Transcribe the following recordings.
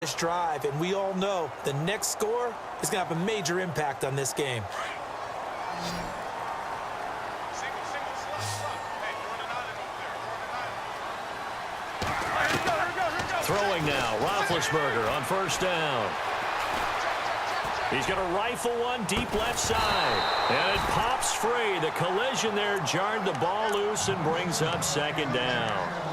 this drive, and we all know the next score is going to have a major impact on this game. Throwing now, Roethlisberger on first down. He's going to rifle one deep left side. And it pops free. The collision there jarred the ball loose and brings up second down.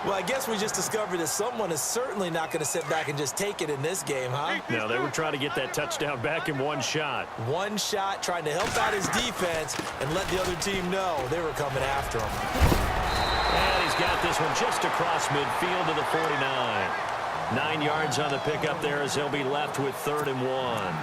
Well, I guess we just discovered that someone is certainly not going to sit back and just take it in this game, huh? No, they were trying to get that touchdown back in one shot. One shot, trying to help out his defense and let the other team know they were coming after him. And he's got this one just across midfield to the 49. 9 yards on the pickup there as they'll be left with 3rd and 1.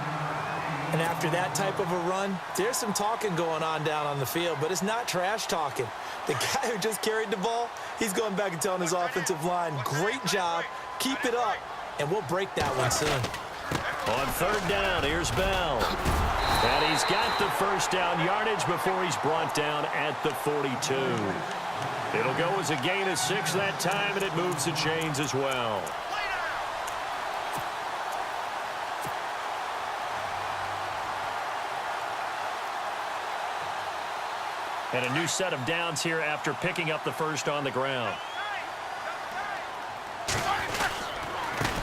And after that type of a run, there's some talking going on down on the field, but it's not trash talking. The guy who just carried the ball, he's going back and telling his offensive line, great job, keep it up, and we'll break that one soon. On 3rd down, here's Bell. And he's got the first down yardage before he's brought down at the 42. It'll go as a gain of 6 that time, and it moves the chains as well. And a new set of downs here after picking up the first on the ground.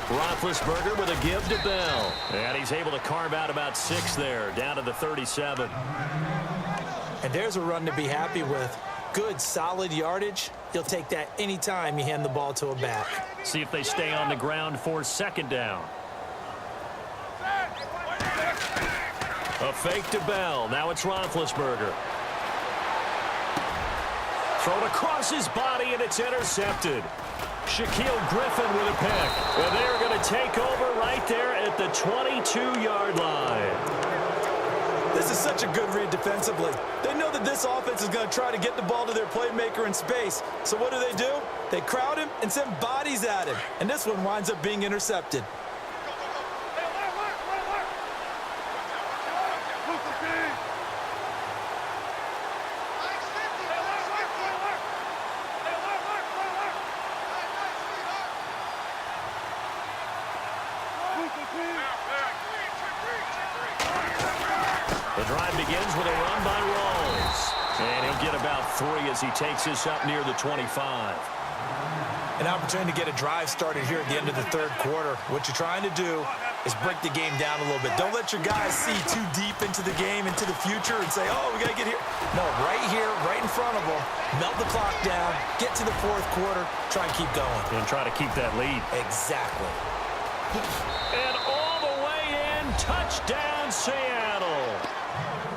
Roethlisberger with a give to Bell. And he's able to carve out about 6 there, down to the 37. And there's a run to be happy with. Good, solid yardage. He'll take that anytime you hand the ball to a back. See if they stay on the ground for 2nd down. A fake to Bell. Now it's Roethlisberger. Thrown across his body, and it's intercepted. Shaquille Griffin with a pick. And they're going to take over right there at the 22-yard line. This is such a good read defensively. They know that this offense is going to try to get the ball to their playmaker in space. So what do? They crowd him and send bodies at him. And this one winds up being intercepted. The drive begins with a run by Rawls. And he'll get about 3 as he takes this up near the 25. An opportunity to get a drive started here at the end of the 3rd quarter. What you're trying to do is break the game down a little bit. Don't let your guys see too deep into the game, into the future, and say, oh, we got to get here. No, right here, right in front of them. Melt the clock down, get to the 4th quarter, try and keep going. And try to keep that lead. Exactly. And all the way in, touchdown Seattle.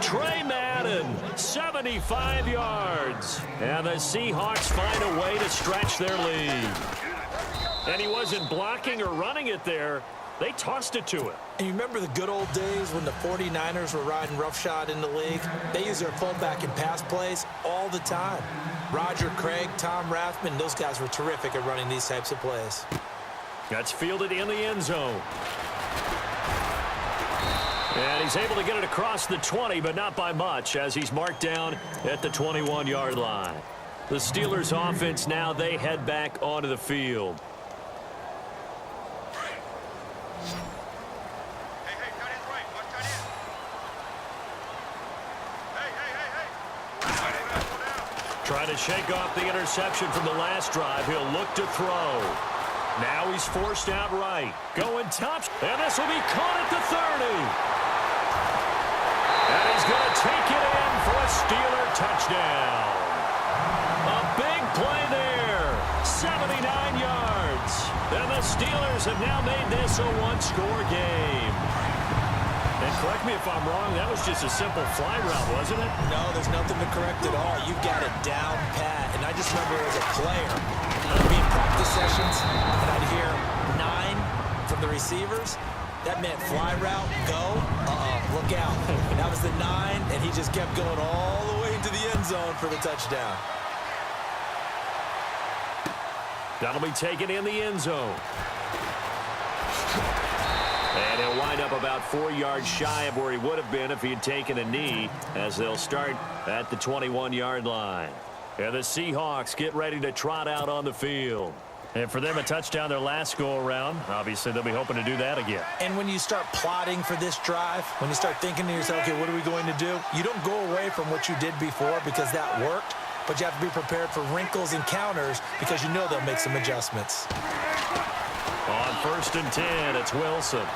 Trey Madden, 75 yards. And the Seahawks find a way to stretch their lead. And he wasn't blocking or running it there. They tossed it to him. And you remember the good old days when the 49ers were riding roughshod in the league? They used their fullback in pass plays all the time. Roger Craig, Tom Rathman, those guys were terrific at running these types of plays. That's fielded in the end zone. And he's able to get it across the 20, but not by much, as he's marked down at the 21-yard line. The Steelers' offense now, they head back onto the field. Trying to shake off the interception from the last drive. He'll look to throw. Now he's forced out right. Going top. And this will be caught at the 30. And he's going to take it in for a Steeler touchdown. A big play there. 79 yards. And the Steelers have now made this a one-score game. And correct me if I'm wrong, that was just a simple fly route, wasn't it? No, there's nothing to correct at all. You've got it down pat. And I just remember as a player, I'd be in practice sessions, and I'd hear 9 from the receivers. That meant fly route, go, look out. That was the 9, and he just kept going all the way into the end zone for the touchdown. That'll be taken in the end zone. And he'll wind up about 4 yards shy of where he would have been if he had taken a knee, as they'll start at the 21-yard line. And the Seahawks get ready to trot out on the field. And for them, a touchdown their last go-around. Obviously, they'll be hoping to do that again. And when you start plotting for this drive, when you start thinking to yourself, okay, what are we going to do? You don't go away from what you did before because that worked, but you have to be prepared for wrinkles and counters because you know they'll make some adjustments. On 1st and 10, it's Wilson.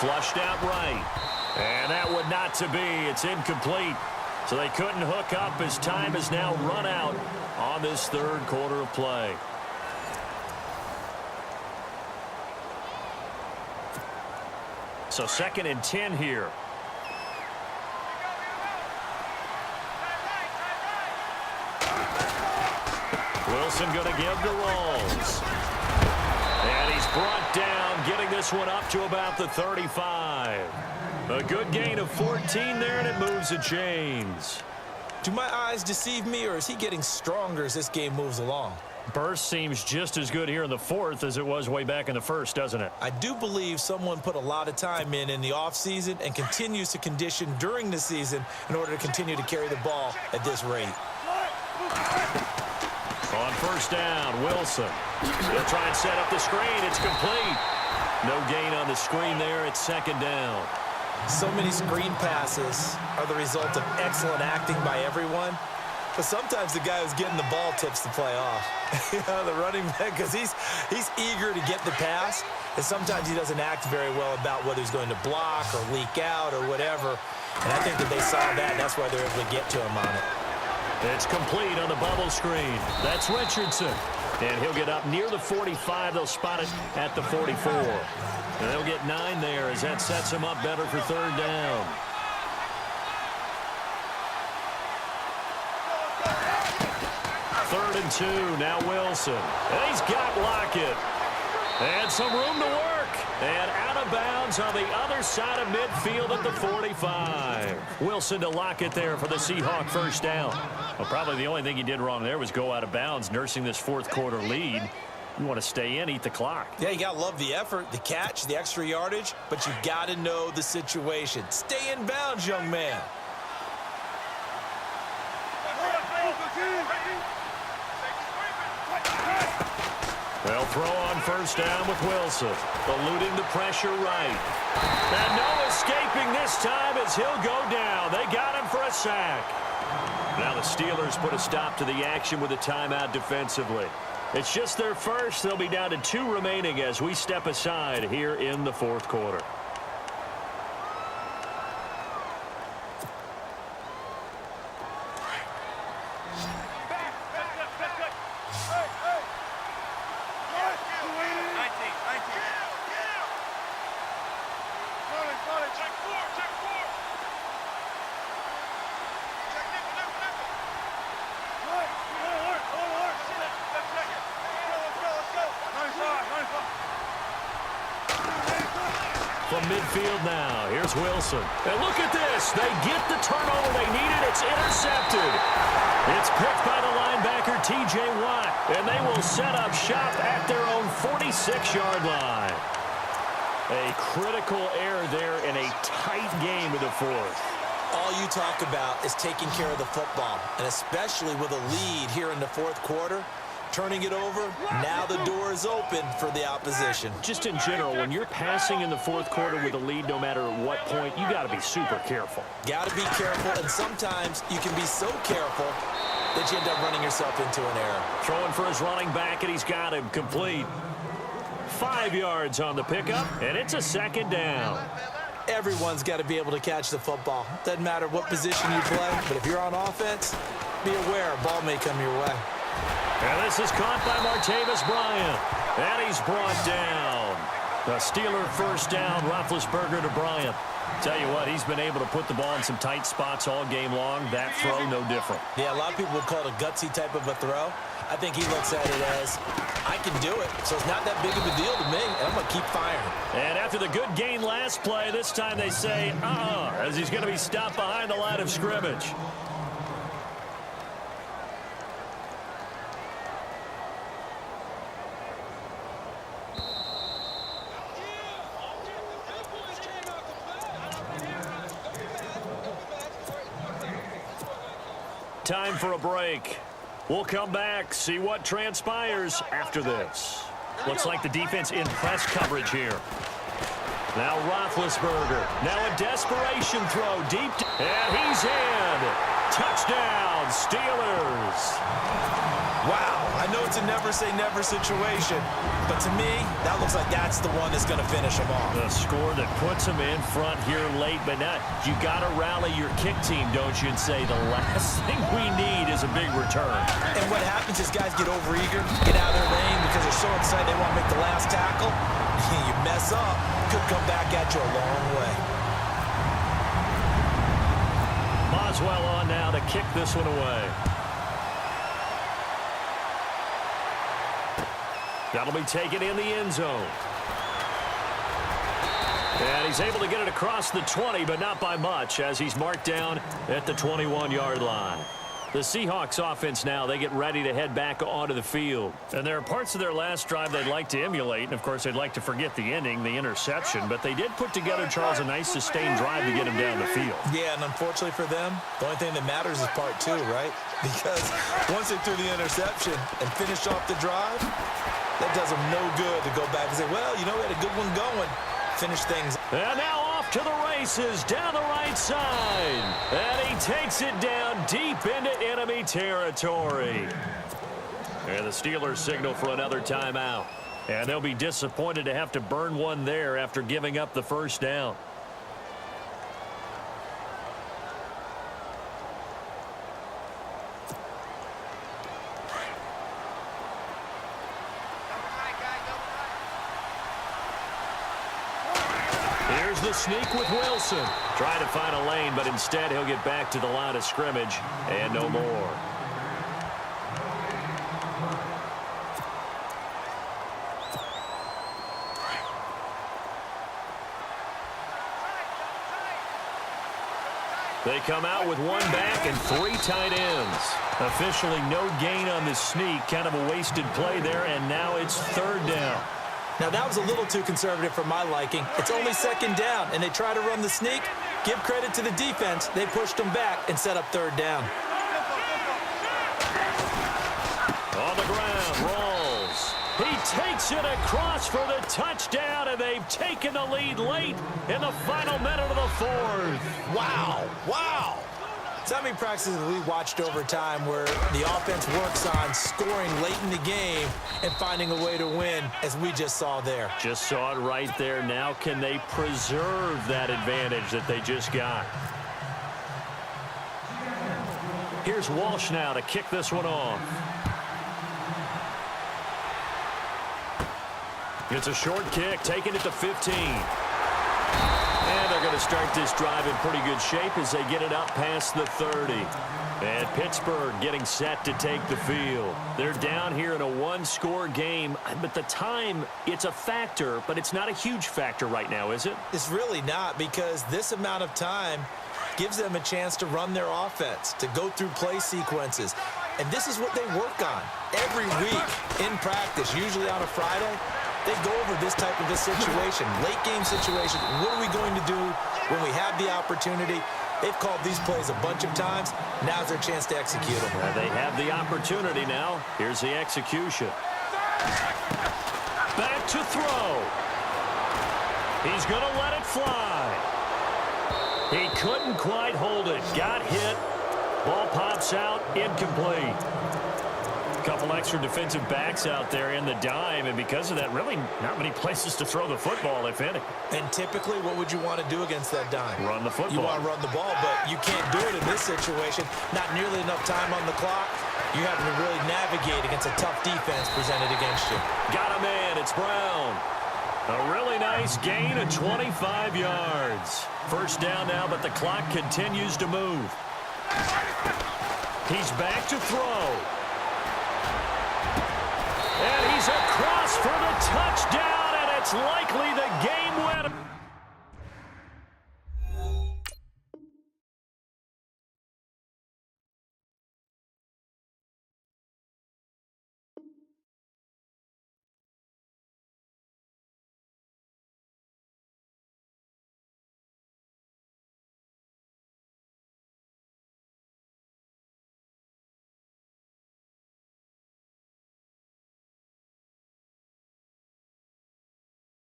Flushed out right. And that would not to be. It's incomplete. So they couldn't hook up as time has now run out on this third quarter of play. So 2nd and 10 here. Wilson going to give to Rolls. And he's brought down, getting this one up to about the 35. A good gain of 14 there, and it moves the chains. Do my eyes deceive me, or is he getting stronger as this game moves along? Burst seems just as good here in the 4th as it was way back in the 1st, doesn't it? I do believe someone put a lot of time in the offseason and continues to condition during the season in order to continue to carry the ball at this rate. On 1st down, Wilson. He'll try and set up the screen. It's complete. No gain on the screen there. It's 2nd down. So many screen passes are the result of excellent acting by everyone. But sometimes the guy who's getting the ball tips the play off. You know, the running back, because he's eager to get the pass, and sometimes he doesn't act very well about whether he's going to block or leak out or whatever. And I think that they saw that, and that's why they're able to get to him on it. It's complete on the bubble screen. That's Richardson. And he'll get up near the 45. They'll spot it at the 44. And they'll get 9 there as that sets him up better for 3rd down. Third and 2, now Wilson. And he's got Lockett. And some room to work. And out of bounds on the other side of midfield at the 45. Wilson to Lockett there for the Seahawk 1st down. Well, probably the only thing he did wrong there was go out of bounds, nursing this 4th quarter lead. You want to stay in, eat the clock. Yeah, you got to love the effort, the catch, the extra yardage, but you got to know the situation. Stay in bounds, young man. They'll throw on 1st down with Wilson. Eluding the pressure right. And no escaping this time as he'll go down. They got him for a sack. Now the Steelers put a stop to the action with a timeout defensively. It's just their first. They'll be down to 2 remaining as we step aside here in the 4th quarter. From midfield now, here's Wilson. And look at this. They get the turnover they needed. It's intercepted. It's picked by the linebacker, T.J. Watt. And they will set up shop at their own 46-yard line. A critical error there in a tight game of the 4th. All you talk about is taking care of the football, and especially with a lead here in the 4th quarter. Turning it over, now the door is open for the opposition. Just in general, when you're passing in the 4th quarter with a lead, no matter at what point, you got to be super careful. Got to be careful, and sometimes you can be so careful that you end up running yourself into an error. Throwing for his running back, and he's got him complete. 5 yards on the pickup, and it's a 2nd down. Everyone's got to be able to catch the football. Doesn't matter what position you play, but if you're on offense, be aware a ball may come your way. And this is caught by Martavis Bryant. And he's brought down. The Steeler 1st down, Roethlisberger to Bryant. Tell you what, he's been able to put the ball in some tight spots all game long. That throw, no different. Yeah, a lot of people would call it a gutsy type of a throw. I think he looks at it as, I can do it, so it's not that big of a deal to me, and I'm going to keep firing. And after the good gain last play, this time they say, as he's going to be stopped behind the line of scrimmage. Time for a break. We'll come back, see what transpires after this. Looks like the defense in press coverage here. Now Roethlisberger. Now a desperation throw deep. And he's in. Touchdown, Steelers. Wow, I know it's a never-say-never situation, but to me, that looks like that's the one that's going to finish them off. The score that puts them in front here late, but now you got to rally your kick team, don't you, and say the last thing we need is a big return. And what happens is guys get overeager, get out of their lane because they're so excited they want to make the last tackle. You mess up, could come back at you a long way. Boswell on now to kick this one away. That'll be taken in the end zone. And he's able to get it across the 20, but not by much, as he's marked down at the 21-yard line. The Seahawks offense now, they get ready to head back onto the field. And there are parts of their last drive they'd like to emulate, and of course they'd like to forget the ending, the interception, but they did put together, Charles, a nice sustained drive to get him down the field. Yeah, and unfortunately for them, the only thing that matters is part two, right? Because once they threw the interception and finished off the drive, that does them no good to go back and say, well, you know, we had a good one going. Finish things. And now off to the races down the right side. And he takes it down deep into enemy territory. And the Steelers signal for another timeout. And they'll be disappointed to have to burn one there after giving up the first down. Here's the sneak with Wilson. Trying to find a lane, but instead he'll get back to the line of scrimmage and no more. They come out with one back and three tight ends. Officially no gain on the sneak. Kind of a wasted play there, and now it's third down. Now, that was a little too conservative for my liking. It's only second down, and they try to run the sneak. Give credit to the defense. They pushed them back and set up third down. On the ground, rolls. He takes it across for the touchdown, and they've taken the lead late in the final minute of the fourth. Wow, wow. So how many practices have we watched over time where the offense works on scoring late in the game and finding a way to win, as we just saw there? Just saw it right there. Now can they preserve that advantage that they just got? Here's Walsh now to kick this one off. It's a short kick, taking it to 15. And they're going to start this drive in pretty good shape as they get it up past the 30. And Pittsburgh getting set to take the field. They're down here in a one-score game, but the time, it's a factor, but it's not a huge factor right now, is it? It's really not, because this amount of time gives them a chance to run their offense, to go through play sequences. And this is what they work on every week in practice, usually on a Friday. They go over this type of a situation, late game situation. What are we going to do when we have the opportunity? They've called these plays a bunch of times. Now's their chance to execute them. They have the opportunity now. Here's the execution. Back to throw. He's going to let it fly. He couldn't quite hold it. Got hit. Ball pops out. Incomplete. A couple extra defensive backs out there in the dime, and because of that, really not many places to throw the football, if any. And typically, what would you want to do against that dime? Run the football. You want to run the ball, but you can't do it in this situation. Not nearly enough time on the clock. You have to really navigate against a tough defense presented against you. Got a man. It's Brown. A really nice gain of 25 yards. First down now, but the clock continues to move. He's back to throw. And he's across for the touchdown, and it's likely the game winner.